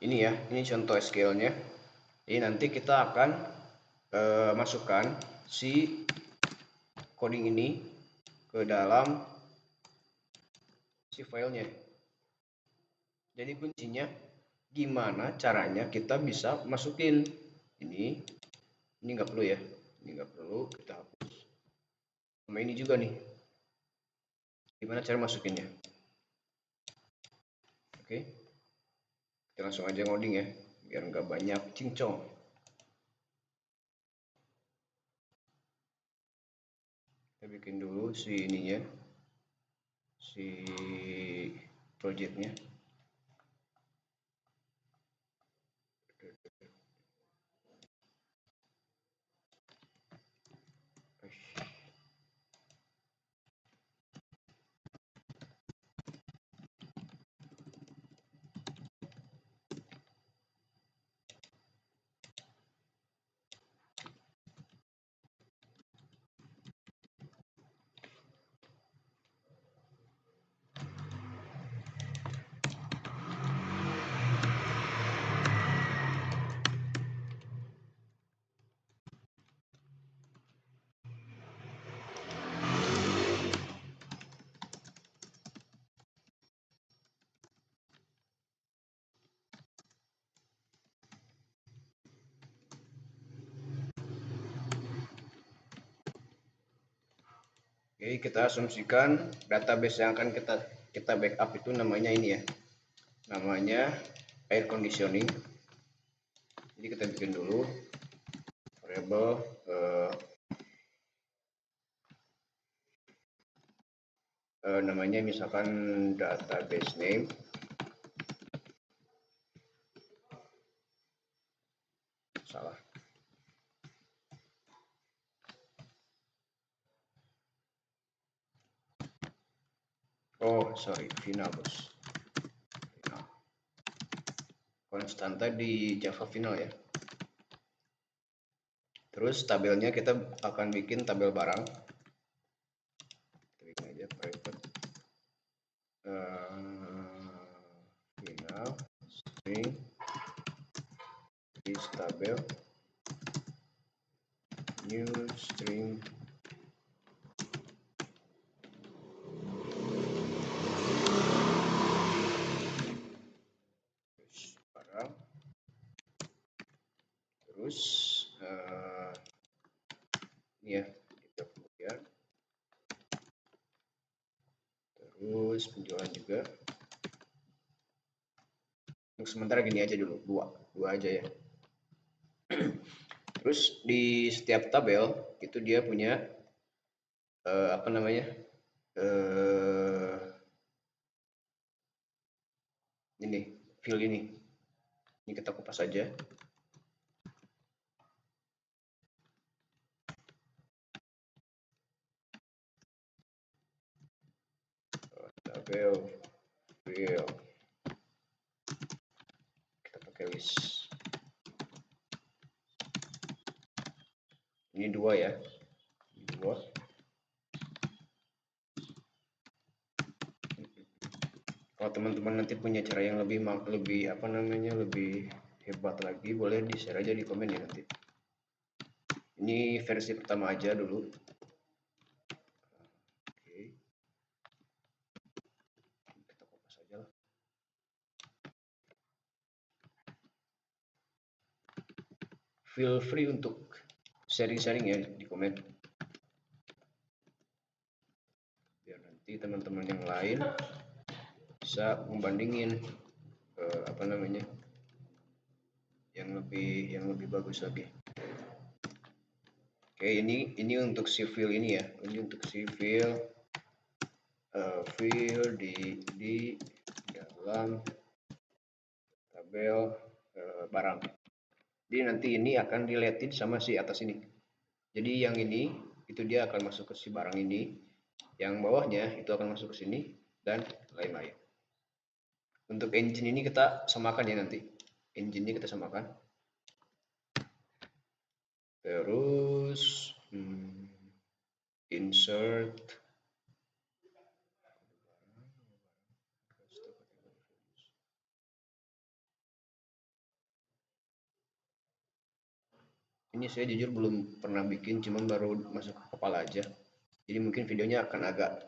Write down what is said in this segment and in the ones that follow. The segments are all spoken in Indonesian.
ini ya, ini contoh SQL-nya. Jadi nanti kita akan masukkan si coding ini ke dalam si filenya. Jadi kuncinya gimana caranya kita bisa masukin ini nggak perlu ya, ini nggak perlu, kita hapus. Sama ini juga nih, gimana cara masukinnya. Oke, kita langsung aja ngoding ya, biar nggak banyak cincong. Kita bikin dulu si ininya, si projectnya. Oke, kita asumsikan database yang akan kita backup itu namanya ini ya, namanya air conditioning. Jadi kita bikin dulu variable namanya misalkan database name. Salah. Oh, sorry, final bos. Final. Konstanta di Java final ya. Terus tabelnya kita akan bikin tabel barang. Kita bikin aja private final string is tabel new string barang. Terus ini ya, kita kemudian terus penjualan juga. Untuk sementara gini aja dulu, dua aja ya. Terus di setiap tabel itu dia punya apa namanya, ini field ini kita kupas saja. Tabel field kita pakai list. Ini dua ya, dua. Kalau teman-teman nanti punya cara yang lebih apa namanya, lebih hebat lagi, boleh di share aja di komen ya nanti. Ini versi pertama aja dulu. Oke, kita kopas aja lah. Feel free untuk sharing-sharing ya di komen, biar nanti teman-teman yang lain bisa membandingin apa namanya, yang lebih bagus lagi. Oke, ini untuk civil ini ya, ini untuk civil field di dalam tabel barang. Jadi nanti ini akan dilihatin sama si atas ini. Jadi yang ini itu dia akan masuk ke si barang ini, yang bawahnya itu akan masuk ke sini dan lain-lain. Untuk engine ini kita samakan ya nanti. Engine-nya kita samakan. Terus insert Ini saya jujur belum pernah bikin, cuman baru masuk ke kepala aja. Jadi mungkin videonya akan agak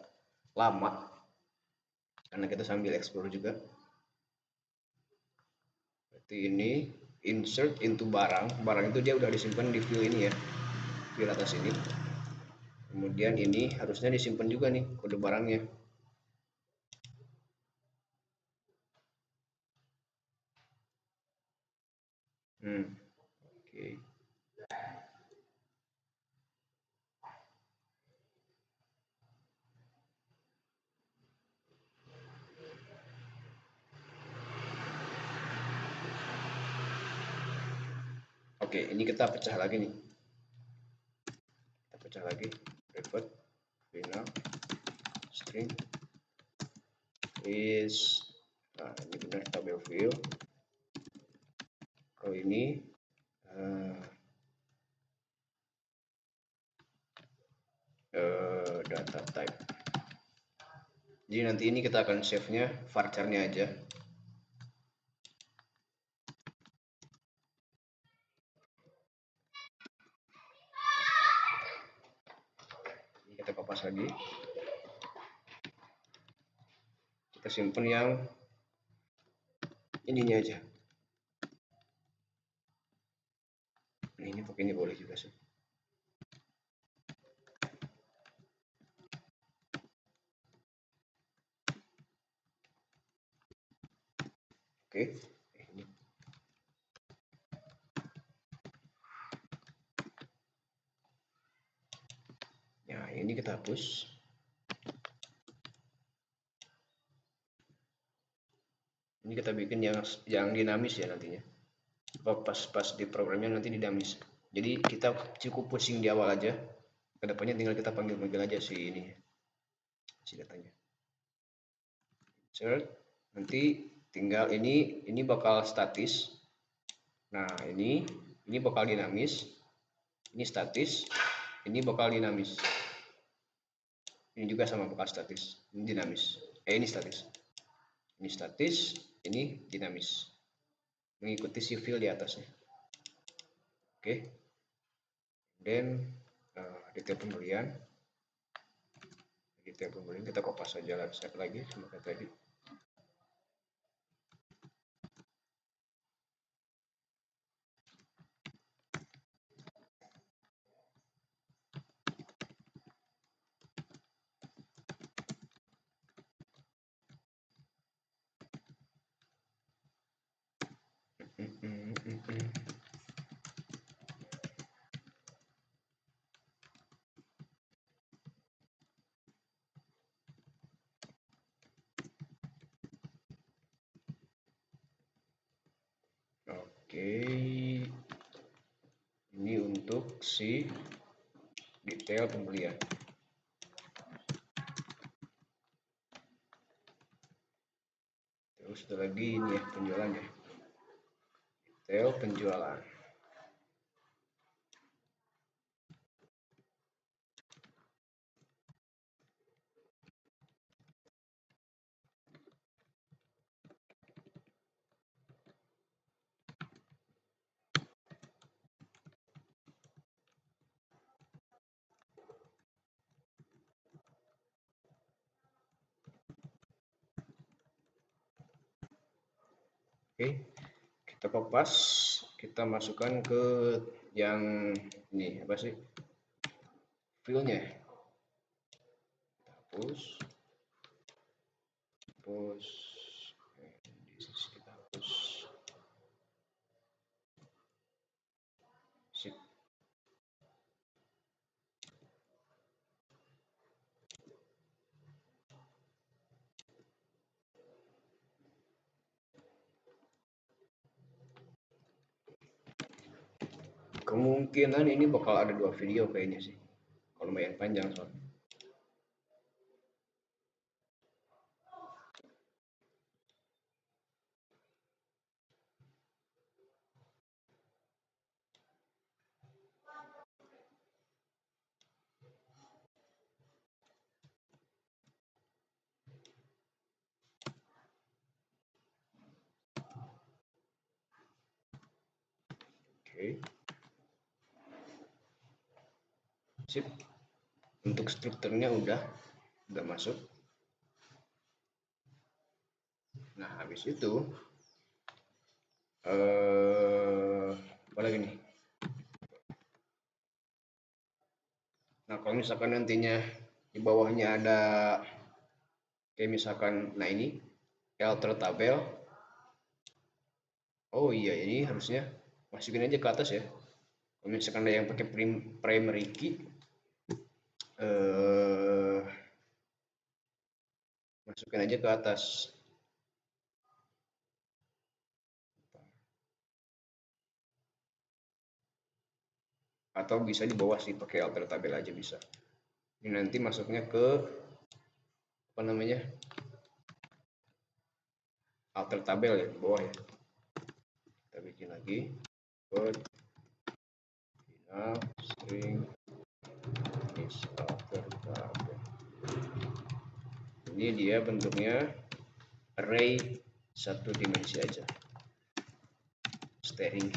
lama karena kita sambil explore juga. Berarti ini insert into barang. Barang itu dia udah disimpan di view ini ya, view atas ini. Kemudian ini harusnya disimpan juga nih kode barangnya. Oke. Oke, ini kita pecah lagi nih. Kita pecah lagi. Revert, final, string is, nah ini benar tabel view. Kalau ini data type. Jadi nanti ini kita akan save-nya varchar-nya aja. Ini kita kopas lagi. Kita simpan yang ininya aja. Nah, ini pakai ini boleh juga sih. Oke. Ini. Nah, ini kita hapus. Ini kita bikin yang dinamis ya nantinya. Pas di programnya nanti dinamis. Jadi kita cukup pusing di awal aja. Kedepannya tinggal kita panggil-panggil aja si ini, si datanya. Insert. Nanti tinggal ini bakal statis. Nah ini bakal dinamis. Ini statis. Ini bakal dinamis. Ini juga sama bakal statis. Ini dinamis. Ini statis. Ini statis. Ini dinamis. Mengikuti si fill di atasnya. Oke. Dan detail pembelian. Detail pembelian kita kopas saja lagi sama kayak tadi. Oke, ini untuk si detail pembelian. Terus ada lagi ini ya penjualannya, detail penjualan. Oke, kita kopas, kita masukkan ke yang ini apa sih? Filenya. Hapus. Hapus. Di sini kita hapus. Sip. Kemungkinan ini bakal ada 2 video kayaknya sih. Kalau lumayan panjang soalnya. Oke. Sip. Untuk strukturnya udah masuk. Nah, habis itu apa lagi nih? Nah, kalau misalkan nantinya di bawahnya ada kayak misalkan, nah ini alter tabel. Oh iya, ini harusnya masukin aja ke atas ya. Kalau misalkan ada yang pakai primary key, masukin aja ke atas. Atau bisa di bawah sih, pakai alter tabel aja bisa. Ini nanti masuknya ke apa namanya, alter tabel ya, di bawah ya. Kita bikin lagi code final string is alter tabel. Ini dia bentuknya array satu dimensi aja, string.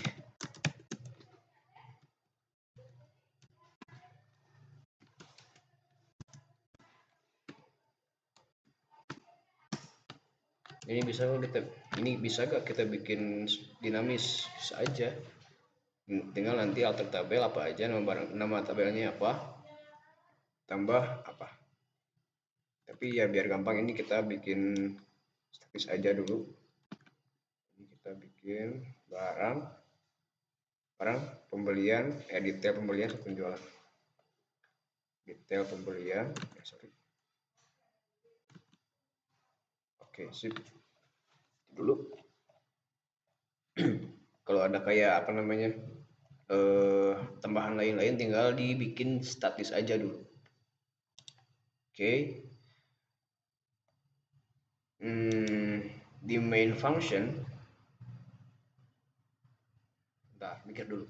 Ini bisa gak kita bikin dinamis? Bisa aja. Tinggal nanti alter tabel apa aja, nama tabelnya apa, tambah apa. Tapi ya biar gampang ini kita bikin statis aja dulu. Ini kita bikin barang pembelian, detail pembelian atau penjualan. Detail pembelian, sorry. Oke, sip. Dulu kalau ada kayak apa namanya, tambahan lain-lain tinggal dibikin statis aja dulu. Oke. Di main function, bentar, mikir dulu.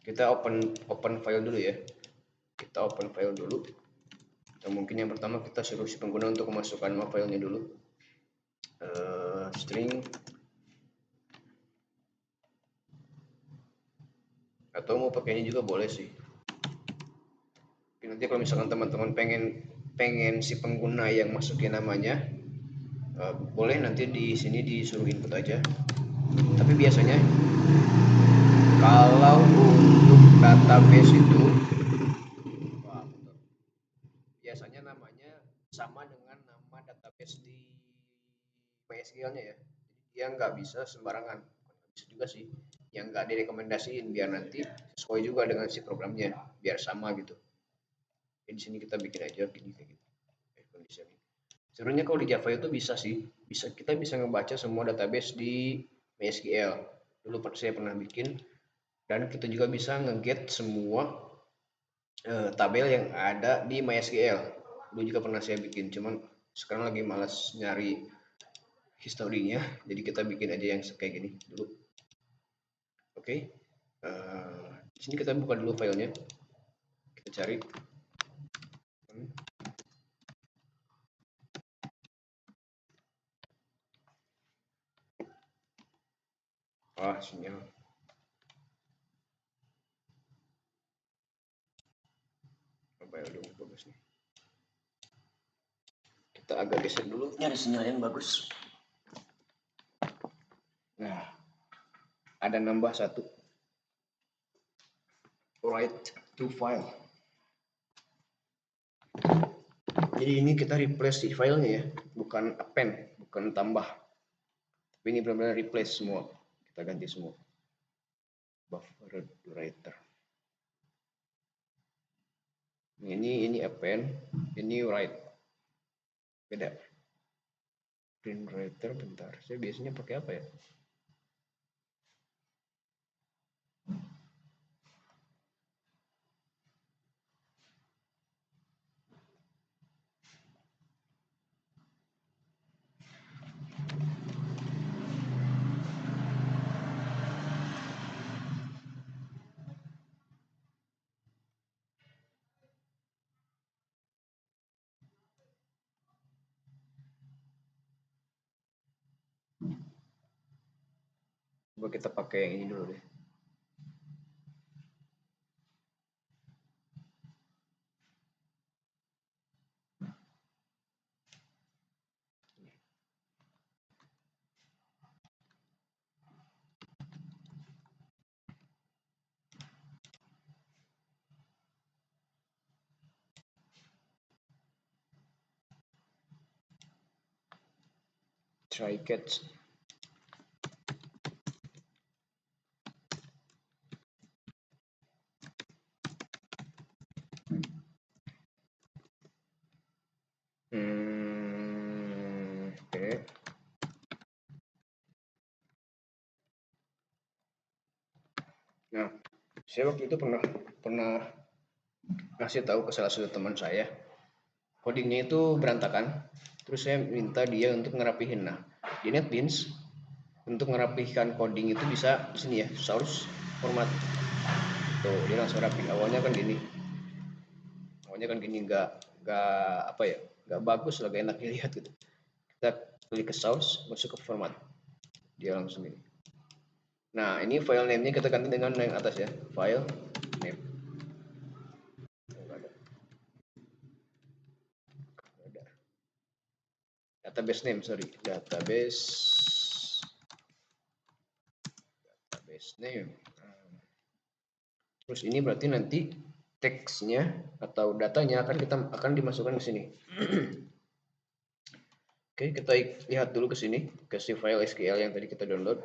Kita open file dulu ya. Kita open file dulu. Atau mungkin yang pertama kita suruh si pengguna untuk memasukkan nama filenya dulu. String, atau mau pakai ini juga boleh sih. Nanti kalau misalkan teman-teman pengen si pengguna yang masukin namanya, boleh nanti di sini disuruh input aja. Tapi biasanya kalau untuk database itu biasanya namanya sama dengan nama database di MySQL-nya ya. Jadi dia nggak bisa sembarangan. Bisa juga sih, yang nggak direkomendasiin, biar nanti sesuai juga dengan si programnya, biar sama gitu. Jadi di sini kita bikin aja gini kayak gitu. Sebenarnya kalau di Java itu bisa sih, kita bisa ngebaca semua database di MySQL. Dulu saya pernah bikin, dan kita juga bisa nge-get semua tabel yang ada di MySQL. Dulu juga pernah saya bikin, cuman sekarang lagi malas nyari historinya, jadi kita bikin aja yang kayak gini dulu. Oke. Di sini kita buka dulu filenya, kita cari. Sinyal. Mobile dong, bagus nih. Kita agak geser dulu, nyari sinyal yang bagus. Nah, ada nambah satu. Write to file. Jadi ini kita replace si filenya ya, bukan append, bukan tambah. Tapi ini benar-benar replace semua. Kita ganti semua. Buffer writer. Ini append, ini write. Beda. Print writer, bentar. Saya biasanya pakai apa ya? Coba kita pakai yang ini dulu deh. Try catch. Oke. Nah, saya waktu itu pernah ngasih tahu ke salah satu teman saya, codingnya itu berantakan. Terus saya minta dia untuk ngerapihin. Nah, di NetBeans untuk ngerapihkan coding itu bisa di sini ya, source format. Tuh, dia langsung rapi. Awalnya kan gini nggak apa ya, nggak bagus lah, gak enak dilihat gitu. Kita klik ke source, masuk ke format, dia langsung ini. Nah, ini file name-nya kita ganti dengan yang atas ya, file name. Database name, sorry, database name. Terus ini berarti nanti teksnya atau datanya akan dimasukkan ke sini. Oke, kita lihat dulu ke sini, ke si file SQL yang tadi kita download,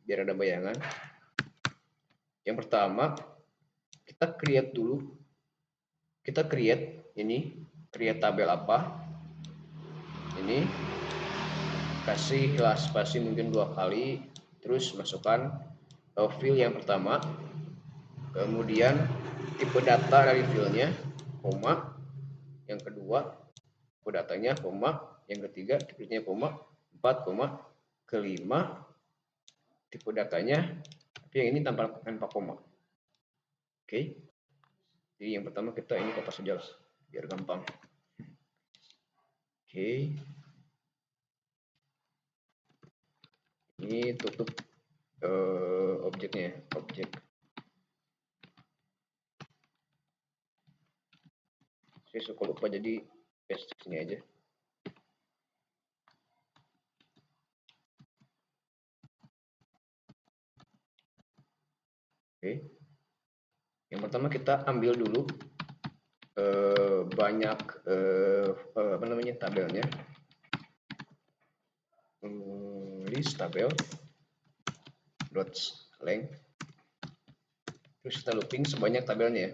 biar ada bayangan. Yang pertama, kita create dulu. Kita create tabel apa? Ini kasih spasi mungkin 2 kali, terus masukkan field yang pertama, kemudian tipe data dari fieldnya, koma, yang kedua tipe datanya, koma, yang ketiga tipenya koma, 4, koma, kelima tipe datanya, tapi yang ini tanpa koma. Oke. Jadi yang pertama kita ini kopas saja lah, biar gampang. Oke. Ini tutup objeknya, objek. Saya suka lupa jadi paste sini aja. Oke. Yang pertama kita ambil dulu banyak apa namanya, tabelnya. List tabel dot length. Terus kita looping sebanyak tabelnya ya.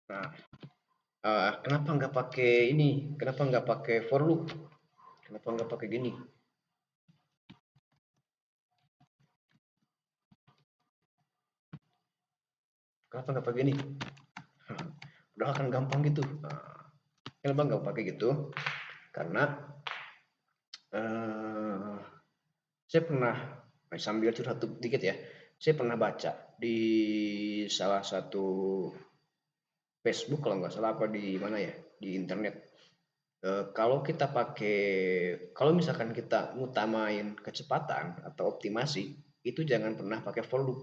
Nah, kenapa nggak pakai ini? Kenapa nggak pakai for loop? Kenapa nggak pakai gini? Kenapa nggak pakai ini? Udah akan gampang gitu. Nah, kenapa nggak pakai gitu? Karena saya pernah sambil curhat dikit ya. Saya pernah baca di salah satu Facebook kalau nggak salah, apa di mana ya, di internet. Kalau misalkan kita ngutamain kecepatan atau optimasi, itu jangan pernah pakai for loop.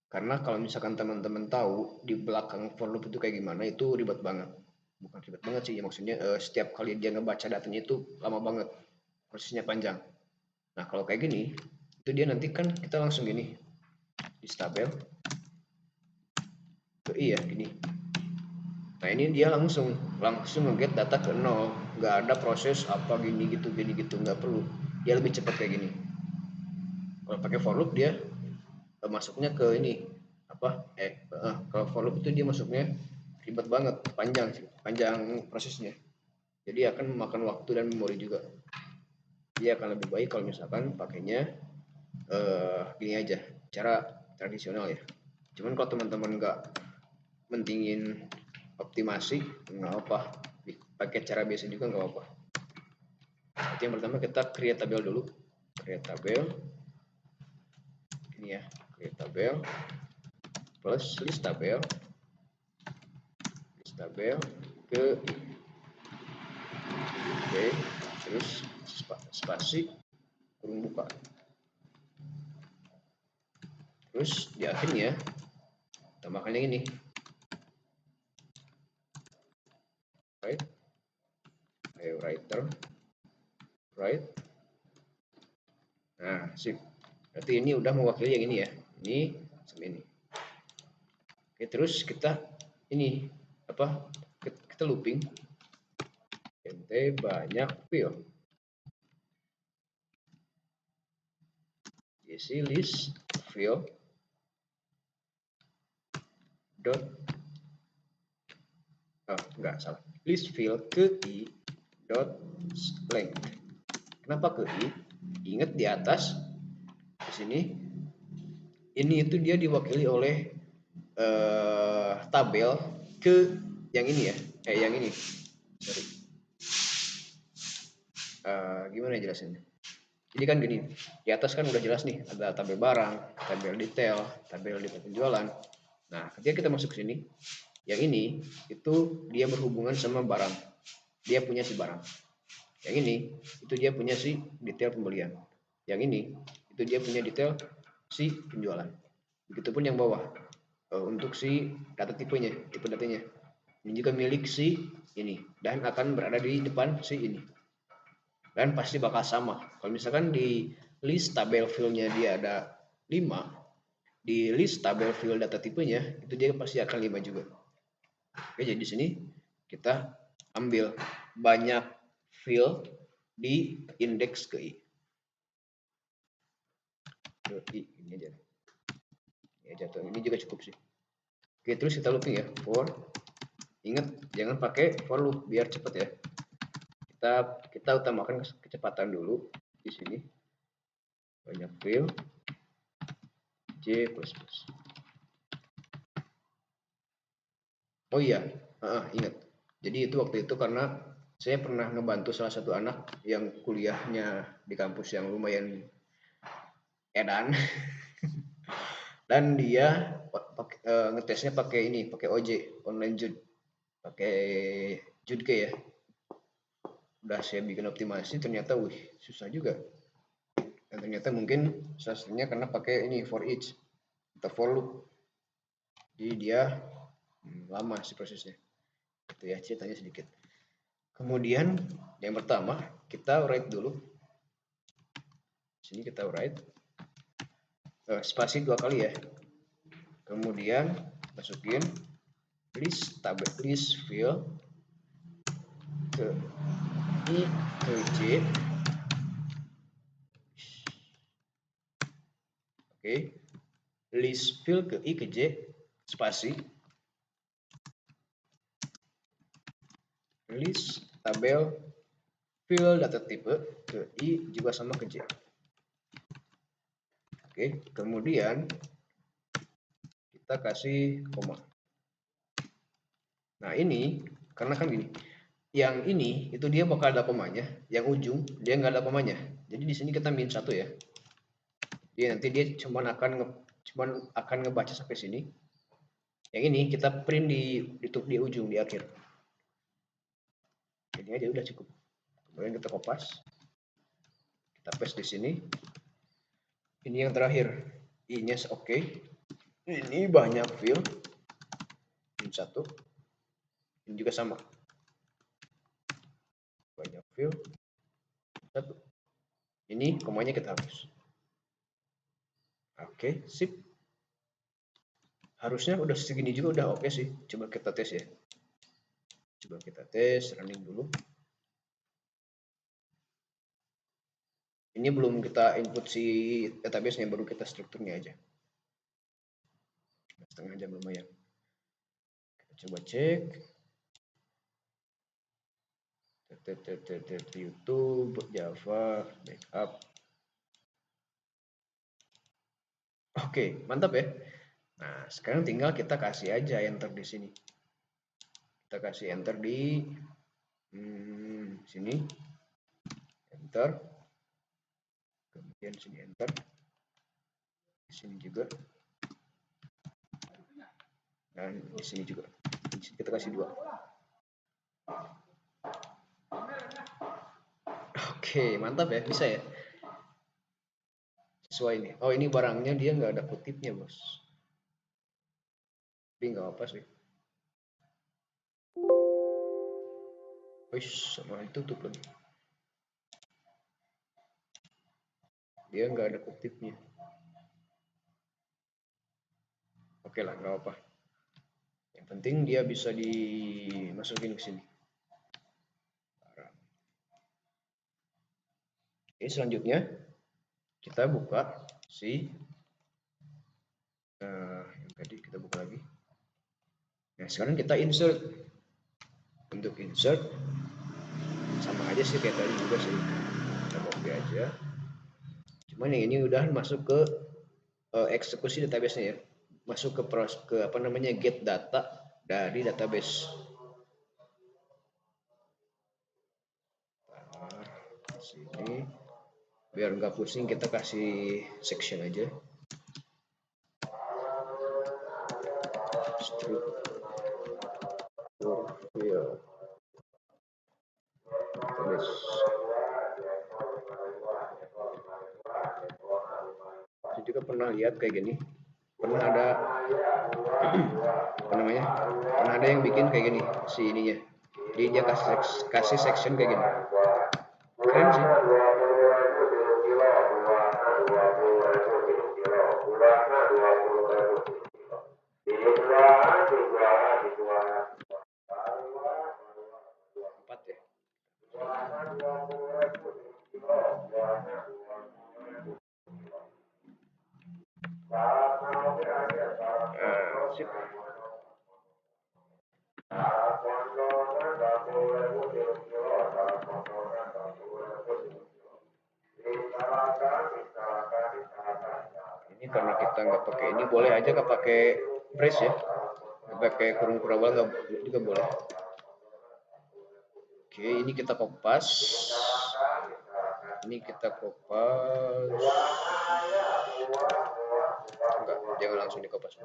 Karena kalau misalkan teman-teman tahu di belakang for loop itu kayak gimana, itu ribet banget. Bukan ribet banget sih, ya maksudnya setiap kali dia ngebaca datanya itu lama banget, prosesnya panjang. Nah kalau kayak gini, itu dia nanti kan kita langsung gini, di tabel, iya gini. Nah ini dia langsung nge-get data ke nol, nggak ada proses apa gini gitu, nggak perlu. Dia lebih cepat kayak gini. Kalau pakai for loop dia masuknya ke ini apa? Kalau for loop itu dia masuknya ribet banget, panjang prosesnya. Jadi akan memakan waktu dan memori juga. Dia akan lebih baik kalau misalkan pakainya gini aja, cara tradisional ya. Cuman kalau teman-teman nggak mentingin optimasi, nggak apa, pakai cara biasa juga nggak apa. Jadi yang pertama kita create tabel dulu, create tabel ini ya, create tabel plus list tabel ke Oke, terus spasi kurung buka. Terus di akhirnya tambahkan yang ini, right, ayo writer, right. Nah, sip. Berarti ini udah mewakili yang ini ya. Ini sama ini. Oke, terus kita ini apa? Kita looping. Ente banyak field. Isi list field dot enggak salah. List field ke i dot length. Kenapa ke i? Ingat di atas di sini ini itu dia diwakili oleh tabel ke yang ini ya, yang ini. Sorry. Gimana ya jelasinnya? Jadi kan gini, di atas kan udah jelas nih, ada tabel barang, tabel detail, tabel penjualan. Nah, ketika kita masuk ke sini, yang ini itu dia berhubungan sama barang. Dia punya si barang. Yang ini itu dia punya si detail pembelian. Yang ini itu dia punya detail si penjualan. Begitupun yang bawah. Untuk si data tipenya, tipe datanya. Ini juga milik si ini dan akan berada di depan si ini. Dan pasti bakal sama. Kalau misalkan di list tabel filenya dia ada 5, di list tabel file data tipenya itu dia pasti akan 5 juga. Oke, jadi di sini kita ambil banyak file di indeks ke i. Ke i ini aja. Ini aja tuh. Ini juga cukup sih. Oke, terus kita looping ya. For, ingat jangan pakai for loop biar cepat ya. Kita utamakan kecepatan dulu di sini. Banyak file J++. Oh iya, ingat. Jadi itu waktu itu karena saya pernah ngebantu salah satu anak yang kuliahnya di kampus yang lumayan edan dan dia ngetesnya pakai ini, pakai OJ, online JUD, pakai JUDK ya. Udah saya bikin optimasi, ternyata susah juga. Dan ternyata mungkin salahnya karena pakai ini for each atau for loop. Jadi dia lama sih prosesnya. Itu ya ceritanya sedikit. Kemudian yang pertama kita write dulu. Sini kita write spasi 2 kali ya. Kemudian masukin list tabel list field ke i ke j. Oke. List field ke i ke j spasi list tabel field data tipe ke i juga sama ke j. Oke, kemudian kita kasih koma. Nah, ini karena kan gini, yang ini itu dia bakal ada komanya, yang ujung dia nggak ada komanya. Jadi di sini kita min 1 ya. Nanti dia cuman akan ngebaca sampai sini. Yang ini kita print di ujung di akhir. Ini aja udah cukup. Kemudian kita kopas. Kita paste di sini. Ini yang terakhir. I-nya oke. Ini banyak field. Min 1. Ini juga sama. Banyak field. 1. Ini komanya kita hapus. Oke, sip. Harusnya udah segini juga udah oke sih. Coba kita tes ya. Coba kita tes, running dulu. Ini belum kita input si database-nya, baru kita strukturnya aja. Setengah jam lumayan. Kita coba cek. YouTube, Java, backup. Oke, mantap ya. Nah, sekarang tinggal kita kasih aja enter di sini. Kita kasih enter di sini. Enter. Kemudian sini enter. Di sini juga. Dan di sini juga. Di sini kita kasih 2. Oke, mantap ya, bisa ya. Sesuai nih. Oh, ini barangnya dia nggak ada kutipnya, bos. Tapi nggak apa sih. Wih, sama itu tuh kan. Dia nggak ada kutipnya. Oke lah, nggak apa. Yang penting dia bisa dimasukin ke sini. Oke, selanjutnya kita buka si yang tadi kita buka lagi. Nah, sekarang kita insert. Untuk insert sama aja sih kayak tadi juga sih. Kita copy aja. Cuman yang ini udah masuk ke eksekusi database-nya ya. Masuk ke apa namanya get data dari database. Nah, sini biar nggak pusing kita kasih section aja. Struktur database. Saya juga pernah lihat kayak gini. Pernah ada apa namanya? Pernah ada yang bikin kayak gini si ininya. Jadi dia kasih section kayak gini. Keren sih. Empat ya. Sip. Ini karena kita nggak pakai ini, boleh aja nggak pakai brace ya, nggak pakai kurung kurabal nggak juga boleh. Oke, ini kita kopas. Ini kita kopas. Enggak, jangan langsung dikopas.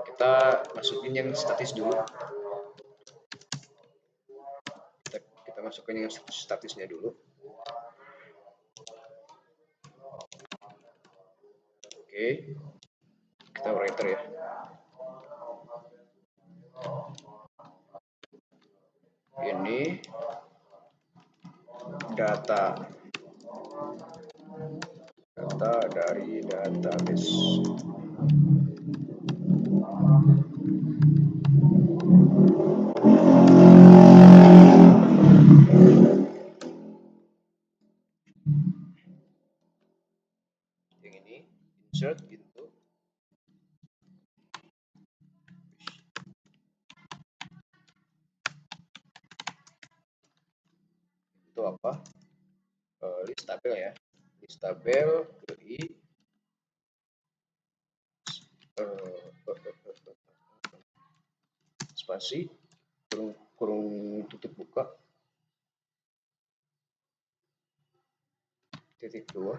Kita masukin yang statis dulu. Kita masukin yang statisnya dulu. Oke, kita writer ya. Ini data dari database. Yang ini insert into itu apa? List tabel ya. List tabel GUI spasi kurung tutup buka titik 2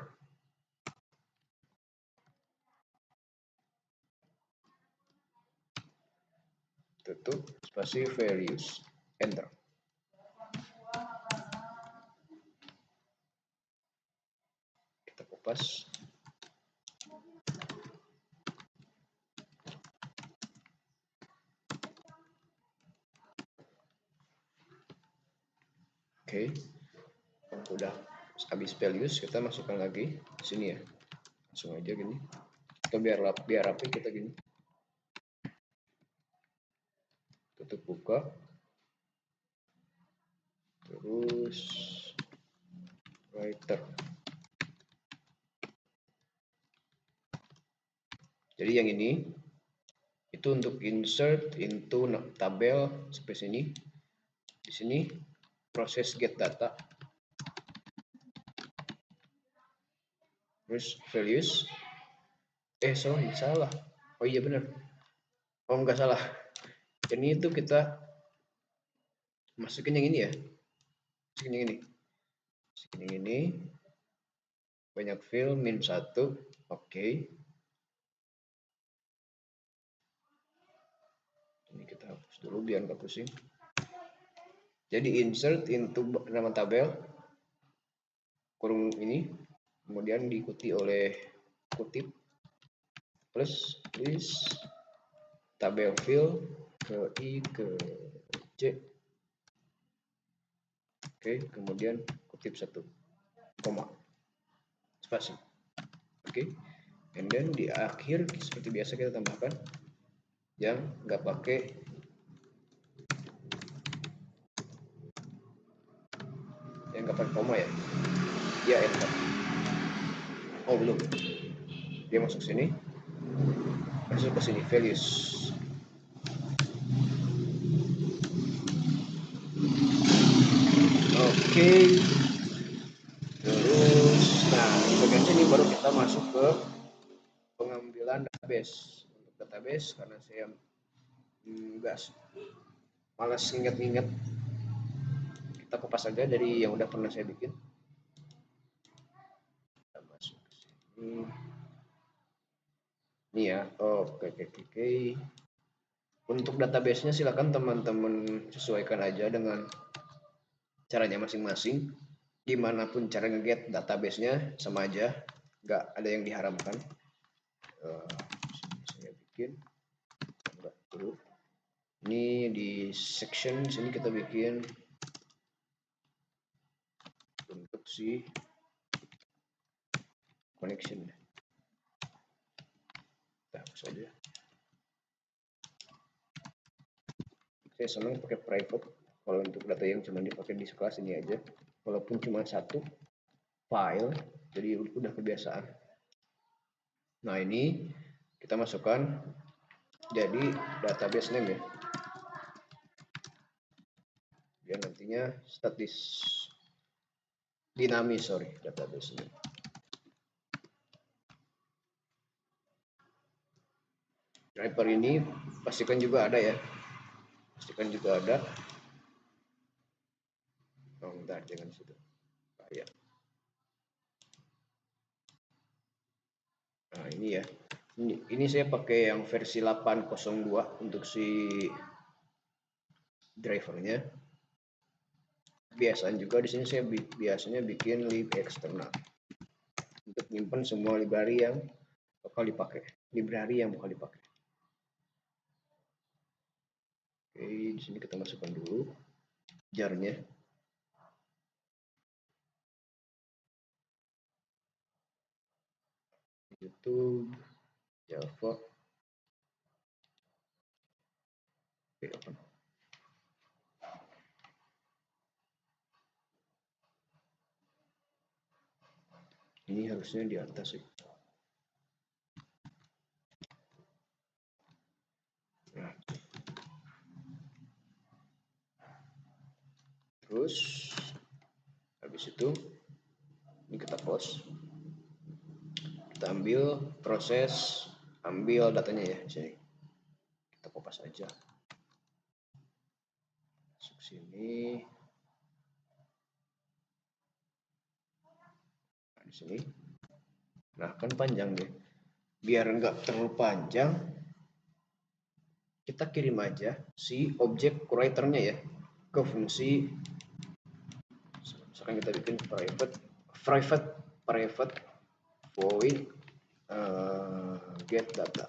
tutup spasi values, enter. Kita kopas. Oke, udah habis values, kita masukkan lagi di sini ya, langsung aja gini. Atau biar rapi kita gini, tutup buka, terus writer. Jadi yang ini itu untuk insert into tabel sampai sini. Di sini proses get data, terus values. Sorry, salah. Oh iya benar. Oh enggak salah. Ini itu kita masukin yang ini ya. Masukin yang ini. Masukin yang ini. Banyak fill min 1. Oke. Ini kita hapus dulu biar nggak pusing. Jadi insert into nama tabel. kurung ini, kemudian diikuti oleh kutip plus list tabel fill ke I ke J. Oke, kemudian kutip 1 koma spasi. Oke, and then di akhir seperti biasa kita tambahkan yang nggak pakai koma ya. Ya, enter. Oh, belum. Dia masuk sini. Masuk ke sini values. Oke. Terus, nah di bagian sini baru kita masuk ke pengambilan database. Untuk database karena saya nggak malas ingat-ingat, kita kupas saja dari yang udah pernah saya bikin. Kita masuk ke sini. Ini ya. Oke. Untuk database-nya silakan teman-teman sesuaikan aja dengan caranya masing-masing. Dimanapun cara nge-get database-nya sama aja, nggak ada yang diharamkan. Saya bikin dulu. Ini di section sini kita bikin untuk si connection. Kita hapus aja. Saya senang pakai private kalau untuk data yang cuma dipakai di kelas ini aja, walaupun cuma satu file, jadi udah kebiasaan. Nah ini kita masukkan jadi database name ya, biar nantinya statis dinamis, database name. Driver ini pastikan juga ada ya, oh bentar, jangan situ kayak. Nah ini ya, ini saya pakai yang versi 802 untuk si drivernya. Biasanya juga di sini saya biasanya bikin lib eksternal untuk nyimpan semua library yang bakal dipakai. Oke, di sini kita masukkan dulu jarnya. YouTube, Java. Oke, open. Ini harusnya di atas sih. Nah. Terus habis itu ini kita post. Kita ambil datanya ya di sini. Kita kopas aja. Masuk sini. Nah, di sini. Nah, kan panjang deh. Biar nggak terlalu panjang, kita kirim aja si objek writer-nya ya ke fungsi. Misalkan kita bikin private void get data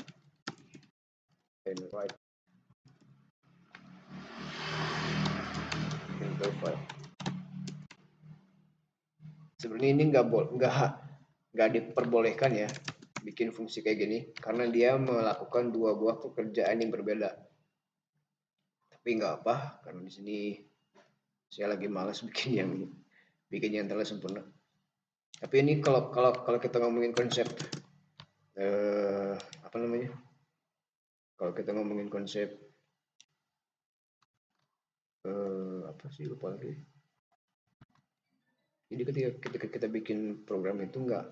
and write into file. Sebenarnya ini nggak diperbolehkan ya bikin fungsi kayak gini karena dia melakukan dua buah pekerjaan yang berbeda. Tapi nggak apa, karena di sini saya lagi malas bikin yang terlalu sempurna. Tapi ini kalau kita ngomongin konsep apa namanya? Kalau kita ngomongin konsep apa sih, lupa lagi. Jadi ketika kita bikin program itu nggak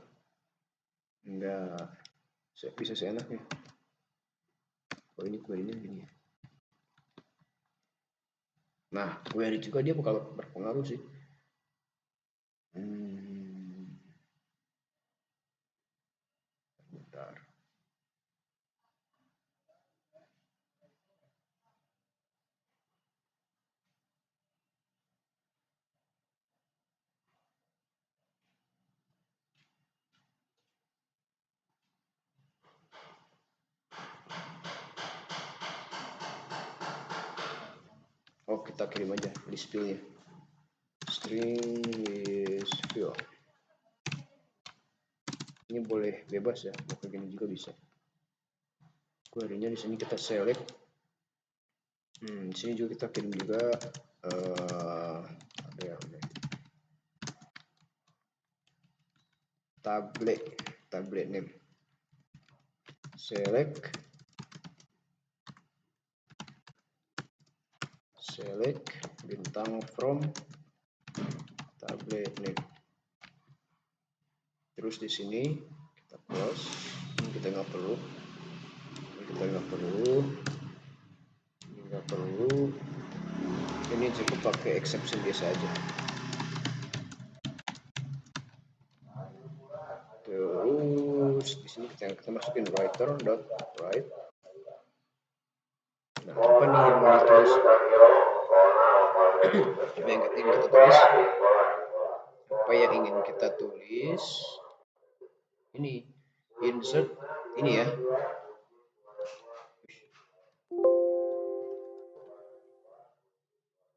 bisa seenaknya. Oh ini query-nya gini ya. Nah, query juga dia bakal berpengaruh sih. Bentar. Oh, kita kirim aja list fill-nya. String list fill. Ini boleh bebas ya, mau kayak gini juga bisa. Query-nya di sini kita select. Di sini juga kita kirim juga ada yang tablet name. Select bintang from tablet name. Terus di sini kita close. Ini kita nggak perlu. Ini cukup pakai exception biasa aja. Terus di sini kita masukin writer.write. Nah, apa nih yang mau ditulis? Apa yang ingin kita tulis? Ini insert ini ya.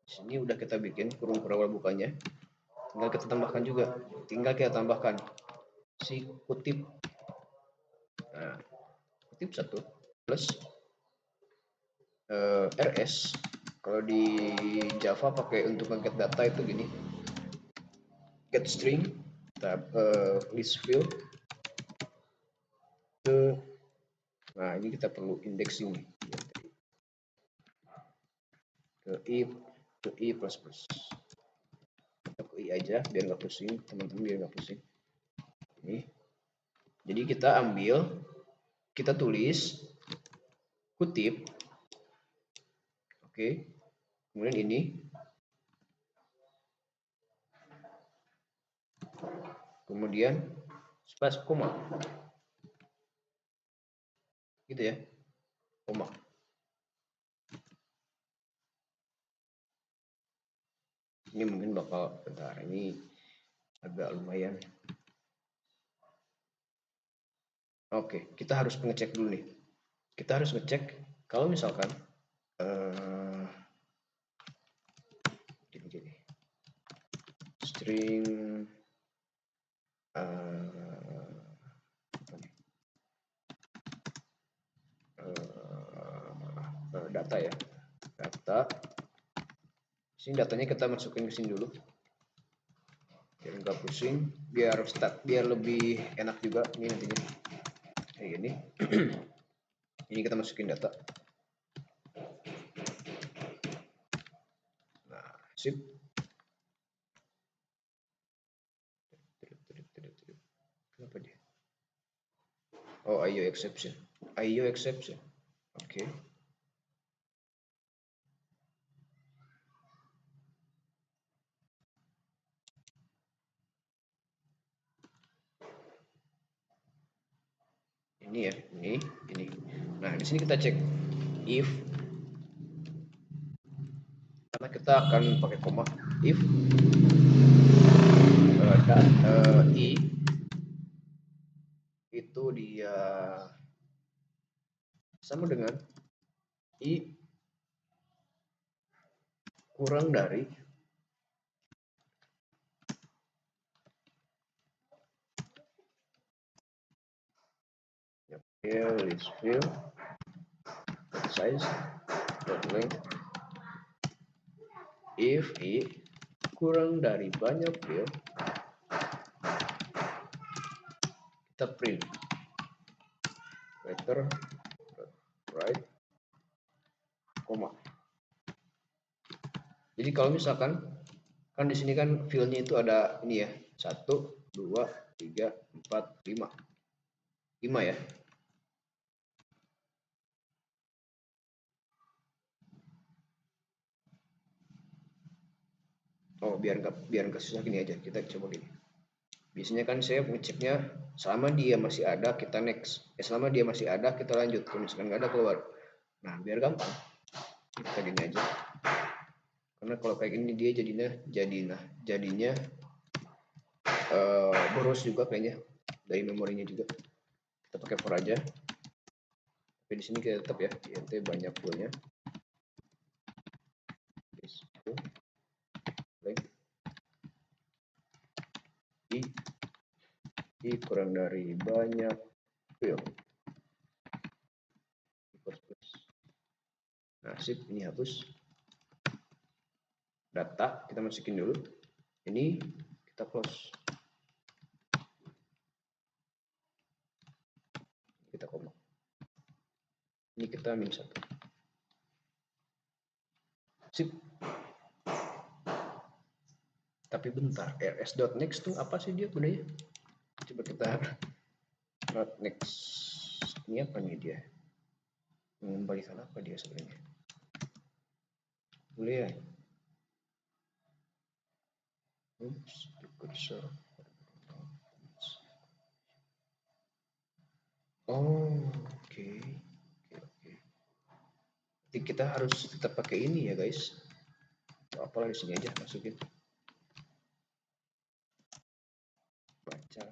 Di sini udah kita bikin kurung berawal bukanya. Tinggal kita tambahkan si kutip. Nah, kutip 1 plus rs. Kalau di Java pakai untuk nge-get data itu gini, get string list fill ke. Nah, ini kita perlu indexing nih ke i plus plus. Kita ke i aja biar nggak pusing, teman-teman, biar nggak pusing. Ini jadi kita tulis kutip, oke. Kemudian ini kemudian space koma, gitu ya, koma. Ini mungkin bakal bentar, ini agak lumayan. Oke, kita harus ngecek dulu nih. Kita harus ngecek kalau misalkan gini. String data ya. Data. Sini datanya kita masukin ke sini dulu. Biar nggak pusing, biar lebih enak juga ini nantinya. Kayak gini. Ini kita masukin data. Nah, sip. Kenapa dia? Oh, IO exception. Oke. Ini ya, ini. Nah, di sini kita cek if, karena kita akan pakai koma, if i itu dia sama dengan i kurang dari list fill size length. If i kurang dari banyak fill, kita print write koma. Jadi kalau misalkan kan di sini kan fill-nya itu ada ini ya, 1 2 3 4 5 ya. Oh, biar nggak susah, gini aja, kita coba gini. Biasanya kan saya ngeceknya selama dia masih ada kita next, selama dia masih ada kita lanjut, kalau misalkan nggak ada keluar. Nah, biar gampang kita gini aja, karena kalau kayak gini dia jadinya boros juga kayaknya dari memorinya juga. Kita pakai for aja, tapi di sini kita tetap ya int banyak fullnya. blank i kurang dari banyak fill. Nah, sip, ini hapus. Data kita masukin dulu. Ini kita close. Kita koma. Ini kita -1. Sip. Tapi bentar, rs.next tuh apa sih dia gunanya? Coba kita not next. Ini apa nih dia? Mengembalikan apa dia sebenarnya? Boleh ya? Oops, cursor. Oh, oke. Jadi kita harus tetap pakai ini ya guys. Apalah di sini aja masukin. Baca.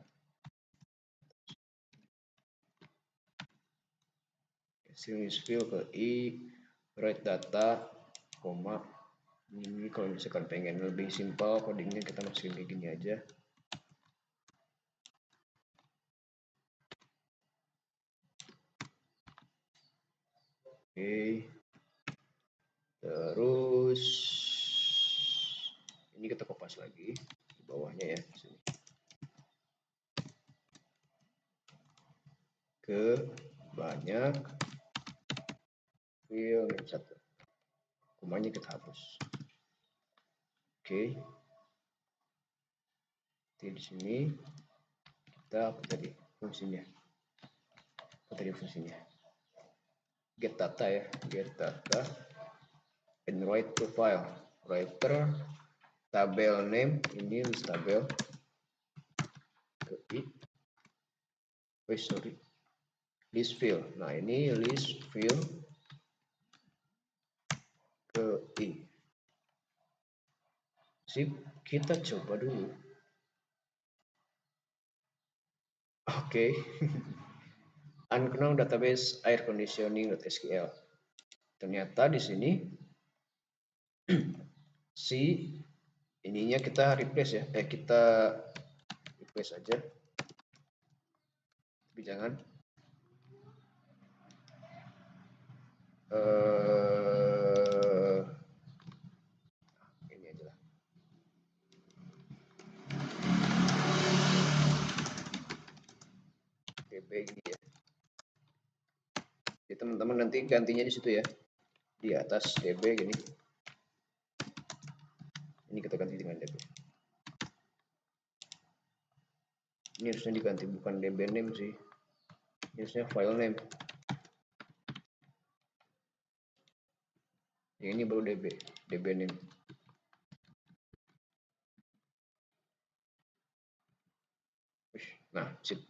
Series fill ke i, write data, koma. Ini kalau misalkan pengen lebih simpel codingnya kita masukin kayak gini aja. Oke. Terus ini kita kopas lagi di bawahnya ya, sini. Ke banyak fill -1. Komanya kita hapus. Oke. Di sini kita apa tadi fungsinya? Apa tadi fungsinya? Get data ya, get data and write to file. Writer tabel name, ini list tabel ke i. Sorry, list fill. Nah, ini list fill ke i. Sip, kita coba dulu. Oke. Unknown database air conditioning.sql. Ternyata di sini si ininya kita replace ya. Kita replace aja. Tapi jangan ini aja lah. db gini ya. Jadi teman-teman nanti gantinya di situ ya. Di atas db gini. Ini kita ganti dengan db. Ini harusnya diganti bukan db name sih. Ini harusnya file name. Yang ini baru db name. Nah, sip.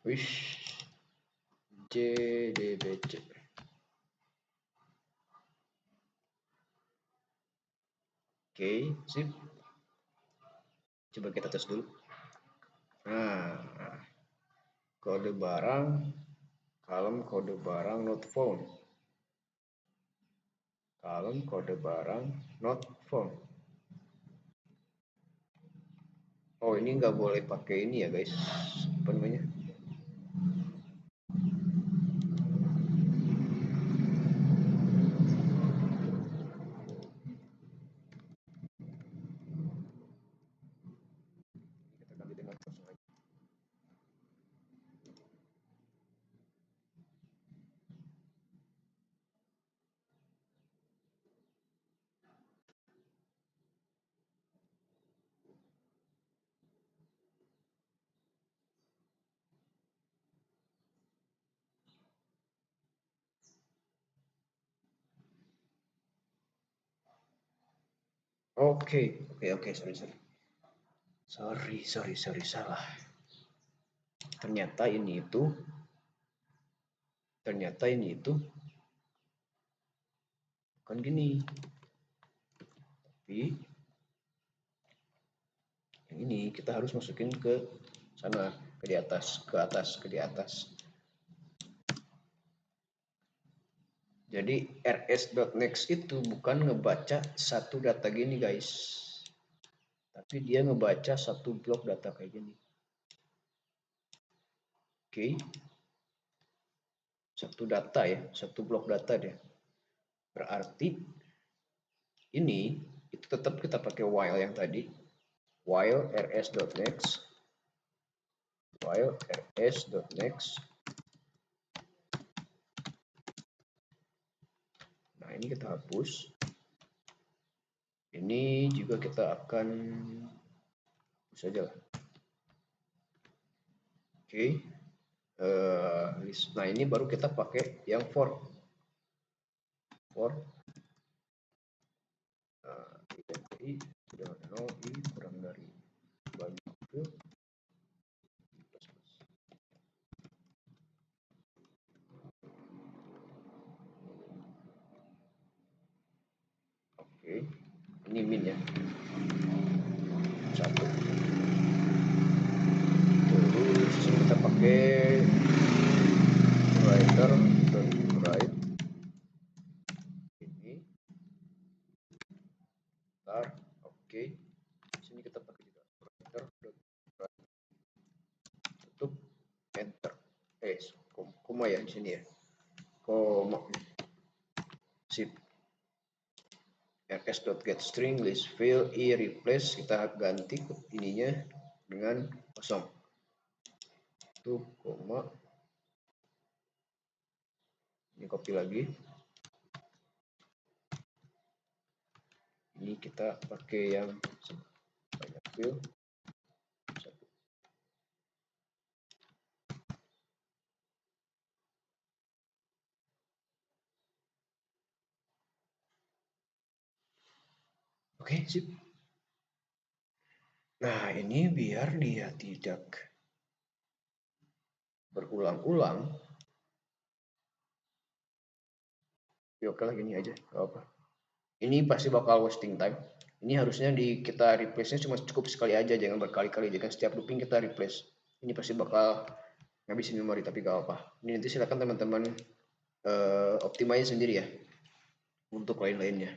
Wish jdbc. Oke, sip. Coba kita tes dulu. Nah, kode barang, column kode barang not found. Column kode barang not found. Oh, ini nggak boleh pakai ini ya guys. Apa namanya? Kita ganti dengan kosong aja. Oke, sorry, salah. Ternyata ini itu bukan gini. Tapi yang ini kita harus masukin ke sana, ke di atas. Jadi rs.next itu bukan ngebaca satu data gini guys, tapi dia ngebaca satu blok data kayak gini. Oke, satu data ya, satu blok data dia. Berarti ini itu tetap kita pakai while yang tadi, while rs.next, while rs.next. Nah ini kita hapus. Ini juga kita akan hapus saja. Oke. Nah ini baru kita pakai yang for i sudah 0 i kurang dari banyak itu plus plus. Oke, ini min ya, 1. Terus ini kita pakai writer write ini tar. Oke, sini kita pakai juga writer write, tutup, enter. Koma ya di sini ya, koma. Sip. rs.getString list fill i replace, kita ganti ininya dengan kosong. Itu koma. Ini copy lagi. Ini kita pakai yang banyak fill. Oke, sip. Nah, ini biar dia tidak berulang-ulang. Ya, oke lah, gini aja, gak apa. Ini pasti bakal wasting time. Ini harusnya kita replace-nya cuma cukup sekali aja, jangan berkali-kali. Jangan setiap looping kita replace. Ini pasti bakal ngabisin memori, tapi gak apa. Ini nanti silakan teman-teman optimize sendiri ya untuk lain-lainnya.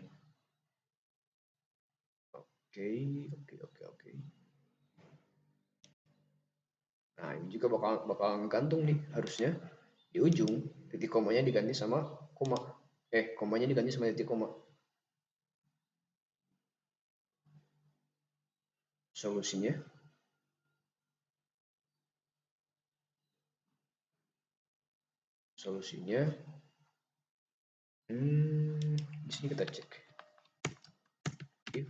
Oke. Nah, ini juga bakal gantung nih, harusnya di ujung titik komanya diganti sama koma. Komanya diganti sama titik koma. Solusinya di sini kita cek if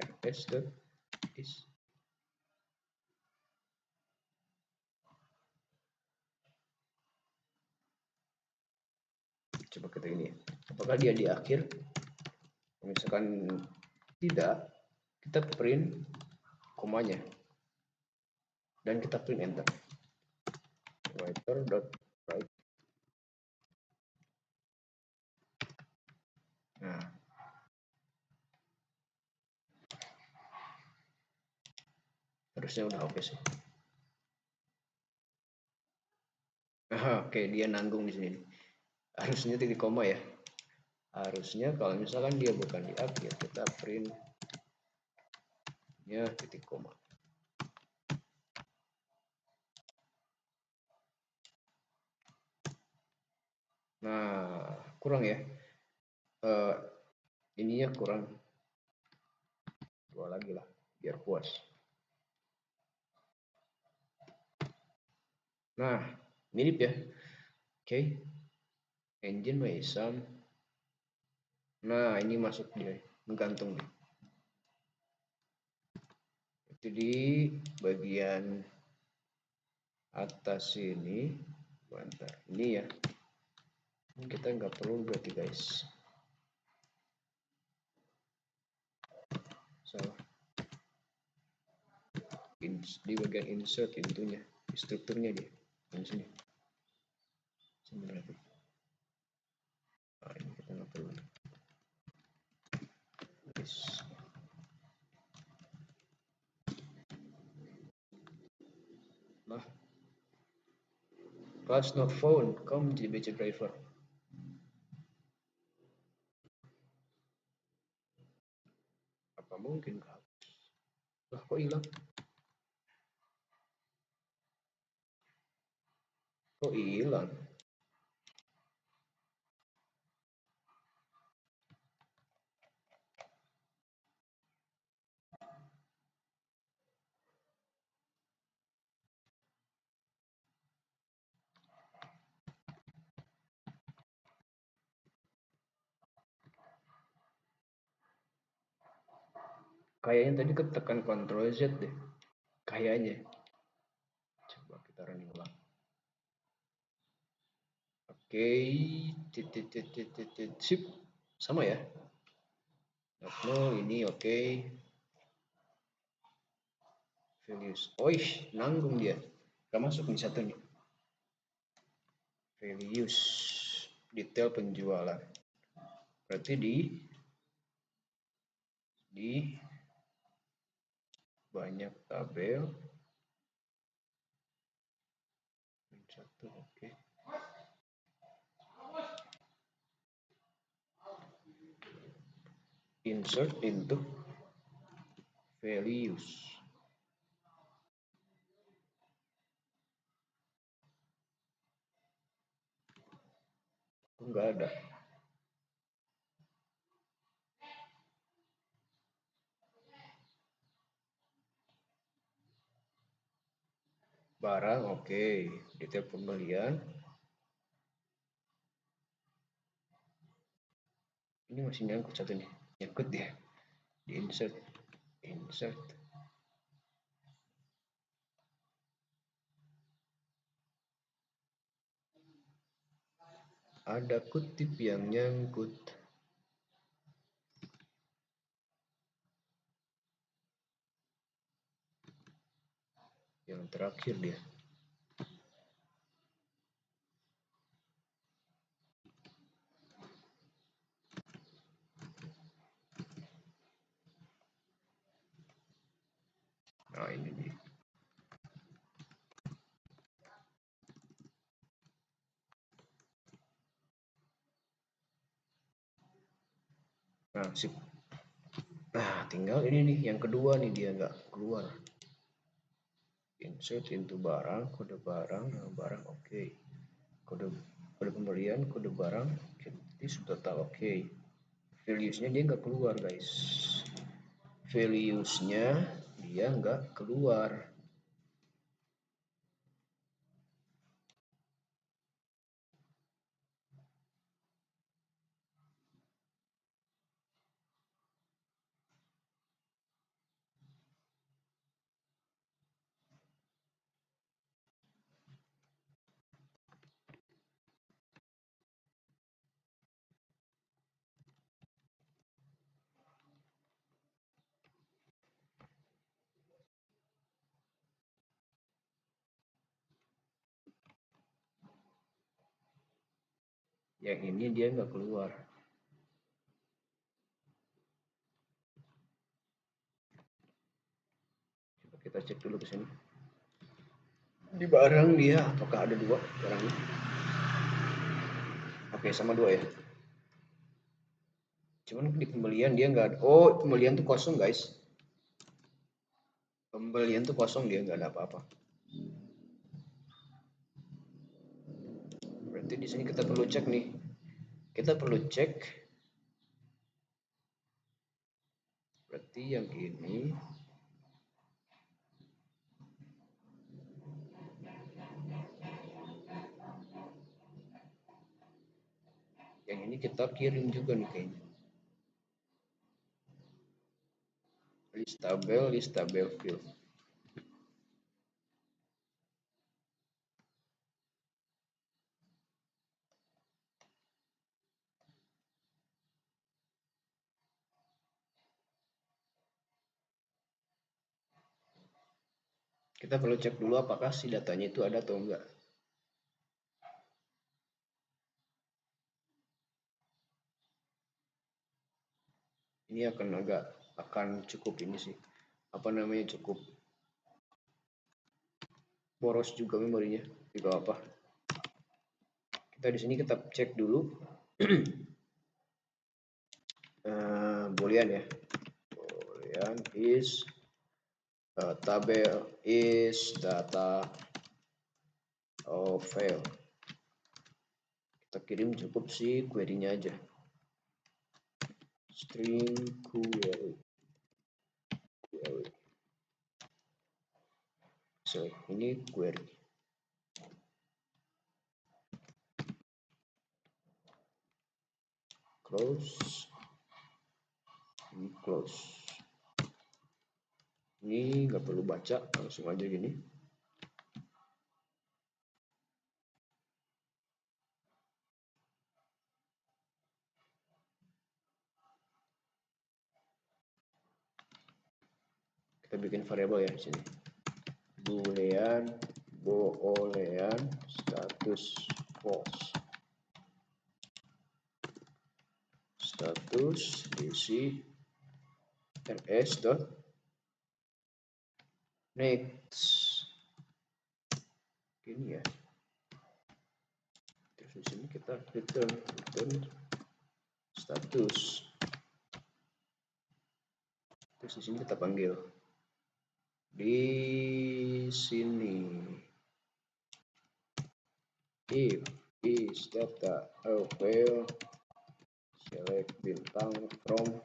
rs.is. Coba kita ini, apakah dia di akhir? Misalkan tidak, kita print komanya dan kita print enter. Writer.write. Nah, harusnya udah oke sih. Oke, dia nanggung di sini. Harusnya titik koma ya. Harusnya kalau misalkan dia bukan di akhir, kita print nya titik koma. Nah, kurang ya. Ininya kurang. 2 lagi lah, biar puas. Nah, mirip ya. Oke. Engine my sum. Nah, ini masuk dia, menggantung dia. Itu di bagian atas ini. Bentar, ini ya. Ini kita nggak perlu berarti guys. Salah. Di bagian insert intunya, strukturnya dia. Di sini. Sini berarti. Nah, ini kita nggak perlu. Nah, class not found, kamu menjadi batch driver. Gak mungkin kehapus. Lah kok hilang? Kok hilang? Kayaknya tadi ketekan Ctrl Z deh. Kayaknya. Coba kita running ulang. Oke, sip. Sama ya. No, ini oke. Values. Oih, nanggung dia. Gak masuk nih satu nih. Values. Detail penjualan. Berarti di banyak tabel. Satu, oke. Insert into values. Enggak ada. Barang, oke. Detail pembelian. Ini masih nyangkut satu nih. Nyangkut dia. Di insert. Insert. Ada kutip yang nyangkut. Yang terakhir dia. Nah, ini dia. Nah, sip. Nah, tinggal ini nih yang kedua nih dia nggak keluar. Insert into barang, kode barang, nah barang oke. Kode pembelian, kode barang, jadi total oke. Values-nya dia nggak keluar guys. Values-nya dia nggak keluar. Yang ini dia nggak keluar. Coba kita cek dulu ke sini. Di barang dia apakah ada dua barangnya? Oke, sama dua ya. Cuman di pembelian dia nggak ada. Oh, pembelian tuh kosong guys. Pembelian tuh kosong, dia nggak ada apa-apa. Berarti di sini kita perlu cek nih. Kita perlu cek. Berarti yang ini kita kirim juga nih kayaknya. List tabel field. Kita perlu cek dulu apakah si datanya itu ada atau enggak. Ini akan cukup ini sih. Apa namanya, cukup boros juga memorinya. Tidak apa. Kita di sini kita cek dulu. Boolean ya. boolean is tabel is data of file. Kita kirim cukup si query-nya aja, string query. So ini query. Close. Ini close. Ini nggak perlu baca, langsung aja gini. Kita bikin variabel ya di sini. Boolean status false. Status diisi rs dot next. Ini ya. Terus di sini kita return status. Terus di sini kita panggil di sini if is data of file select bintang from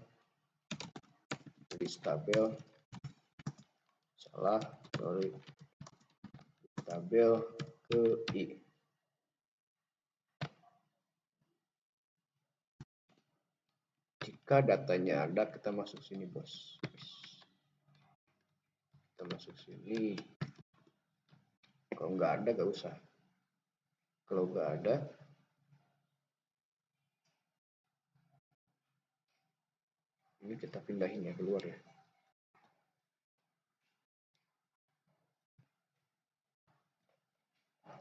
list tabel, salah, sorry, tabel ke i. Jika datanya ada, kita masuk sini bos. Kita masuk sini. Kalau nggak ada nggak usah. Kalau nggak ada, ini kita pindahin ya keluar ya.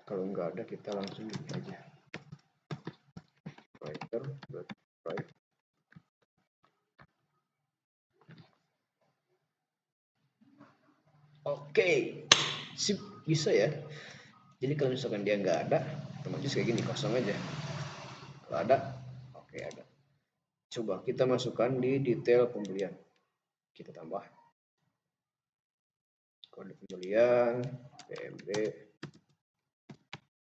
Kalau nggak ada, kita langsung ini aja. Writer.write. Oke, sip, bisa ya. Jadi kalau misalkan dia nggak ada, otomatis kayak gini, kosong aja. Kalau ada, oke ada. Coba kita masukkan di detail pembelian. Kita tambah kode pembelian PMB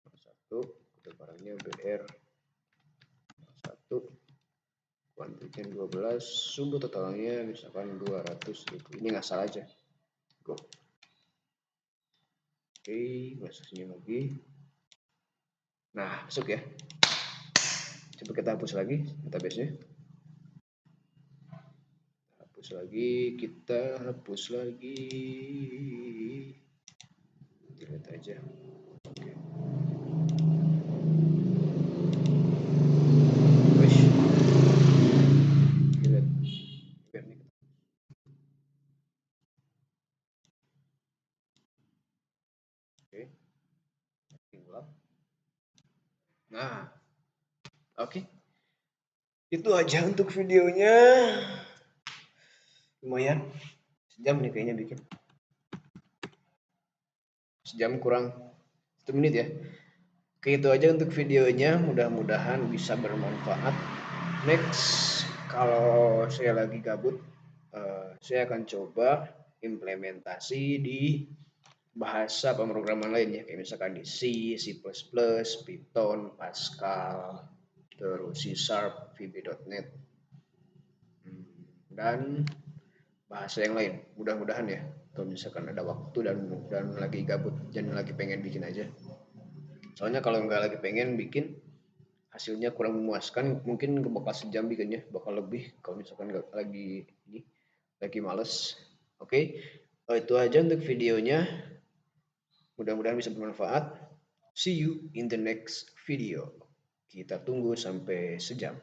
1, kode barangnya BR 1, kuantitinya 12, sumber totalnya misalkan 200.000. Ini ngasal aja. Go. Oke, masuk sini lagi. Nah, masuk ya. Coba kita hapus lagi database-nya. Hapus lagi, kita hapus lagi. Delete aja. Oke. Wish. Delete. Biar nih. Oke. Tinggal. Nah. Oke. Itu aja untuk videonya. Lumayan. Sejam nih kayaknya bikin. Sejam kurang 1 menit ya. Oke, itu aja untuk videonya. Mudah-mudahan bisa bermanfaat. Next, kalau saya lagi gabut, saya akan coba implementasi di bahasa pemrograman lain ya, kayak misalkan di C, C++, Python, Pascal, terus C Sharp, VB.NET, dan bahasa yang lain. Mudah-mudahan ya, kalau misalkan ada waktu dan lagi gabut dan lagi pengen bikin aja. Soalnya kalau nggak lagi pengen bikin, hasilnya kurang memuaskan, mungkin bakal sejam bikinnya, bakal lebih kalau misalkan nggak lagi males. Oke, itu aja untuk videonya. Mudah-mudahan bisa bermanfaat. See you in the next video. Kita tunggu sampai sejam.